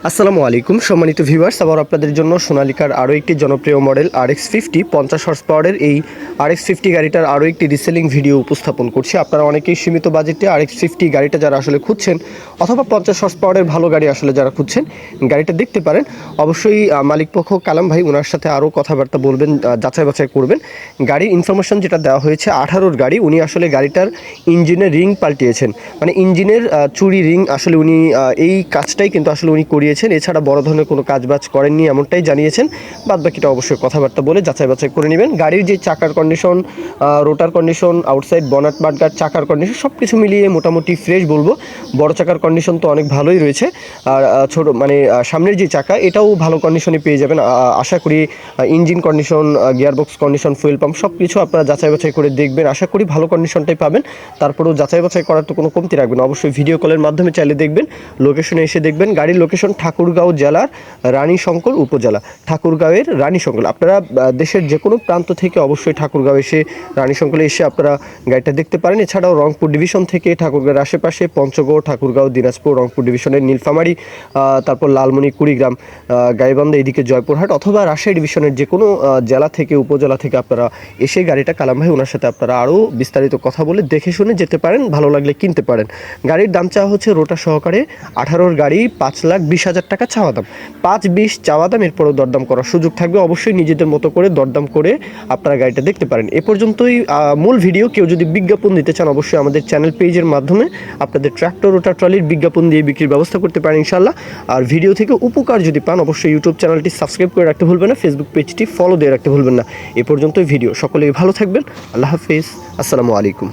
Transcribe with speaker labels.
Speaker 1: আসসালামু আলাইকুম সম্মানিত ভিউয়ার্স, আবার আপনাদের জন্য সোনালিকার আরও একটি জনপ্রিয় মডেল RX50 50 হর্স পাওয়ারের এই RX50 গাড়িটার আরও একটি রিসেলিং ভিডিও উপস্থাপন করছি। আপনারা অনেকেই সীমিত বাজেটে RX50 গাড়িটা যারা আসলে খুঁজছেন অথবা 50 হর্স পাওয়ারের ভালো গাড়ি আসলে যারা খুঁজছেন গাড়িটা দেখতে পারেন। অবশ্যই মালিকপক্ষ কালাম ভাই ওনার সাথে আরও কথাবার্তা বলবেন, যাচাই বাছাই করবেন। গাড়ির ইনফরমেশন যেটা দেওয়া হয়েছে 18-র গাড়ি, উনি আসলে গাড়িটার ইঞ্জিনের রিং পাল্টিয়েছেন, মানে ইঞ্জিনের চুরি রিং আসলে উনি এই কাজটাই কিন্তু আসলে উনি করিয়েছেন। এছাড়া বড় ধরনের কোনো কাজবাজ করেননি এমনটাই জানিয়েছেন। বাদবাকিটা অবশ্যই কথাবার্তা বলে যাচাই বাছাই করে নেবেন। গাড়ির যে চাকার কন্ডিশন, রোটার কন্ডিশন, আউটসাইড বনাট বাটগার্ড, চাকার কন্ডিশন সব কিছু মিলিয়ে মোটামুটি ফ্রেশ বলবো। বড় চাকার কন্ডিশন তো অনেক ভালোই রয়েছে, আর ছোট মানে সামনের যে চাকা এটাও ভালো কন্ডিশনে পেয়ে যাবেন আশা করি। Engine condition, gearbox condition, fuel pump সব কিছু আপনারা যাচাই বাছাই করে দেখবেন, আশা করি ভালো কন্ডিশনটাই পাবেন। তারপরেও যাচাই বাছাই করার তো কোনো কমতি রাখবেন, অবশ্যই ভিডিও কলের মাধ্যমে চাইলে দেখবেন, লোকেশনে এসে দেখবেন। গাড়ির লোকেশন ঠাকুরগাঁও জেলার রানীশঙ্কর উপজেলা, ঠাকুরগাঁওয়ের রানীশঙ্কর। আপনারা দেশের যে কোনো প্রান্ত থেকে অবশ্যই ঠাকুরগাঁও এসে রানীশঙ্করে এসে আপনারা গাড়িটা দেখতে পারেন। এছাড়াও রংপুর ডিভিশন থেকে ঠাকুরগাঁওয়ের আশেপাশে পঞ্চগড়, ঠাকুরগাঁও, দিনাজপুর, রংপুর ডিভিশনের নীলফামারী, তারপর লালমনি, কুড়িগ্রাম, গাইবান্ধা, এদিকে জয়পুরহাট অথবা রাজশাহী ডিভিশনের যে কোনো জেলা থেকে উপজেলা থেকে আপনারা এসে গাড়িটা কালাম ভাই ওনার সাথে আপনারা আরও বিস্তারিত কথা বলে দেখে শুনে যেতে পারেন, ভালো লাগলে কিনতে পারেন। গাড়ির দাম চাওয়া হচ্ছে রোটা সহকারে 18-র গাড়ি 5,20,000 টাকা চাওয়া দাম, 5-20 চাওয়া দাম, এরপরেও দরদাম করার সুযোগ থাকবে। অবশ্যই নিজেদের মতো করে দরদাম করে আপনারা গাড়িটা দেখতে পারেন। এ পর্যন্তই মূল ভিডিও। কেউ যদি বিজ্ঞাপন দিতে চান অবশ্যই আমাদের চ্যানেল পেজের মাধ্যমে আপনাদের ট্র্যাক্টর রোটার ট্রলির বিজ্ঞাপন দিয়ে বিক্রির ব্যবস্থা করতে পারেন ইনশাল্লাহ। আর ভিডিও থেকে উপকার যদি পান অবশ্যই ইউটিউব চ্যানেলটি সাবস্ক্রাইব করে রাখতে ভুলবেন না, ফেসবুক পেজটি ফলো দিয়ে রাখতে ভুলবেন না। এ পর্যন্তই ভিডিও, সকলেই ভালো থাকবেন। আল্লাহ হাফিজ, আসসালামু আলাইকুম।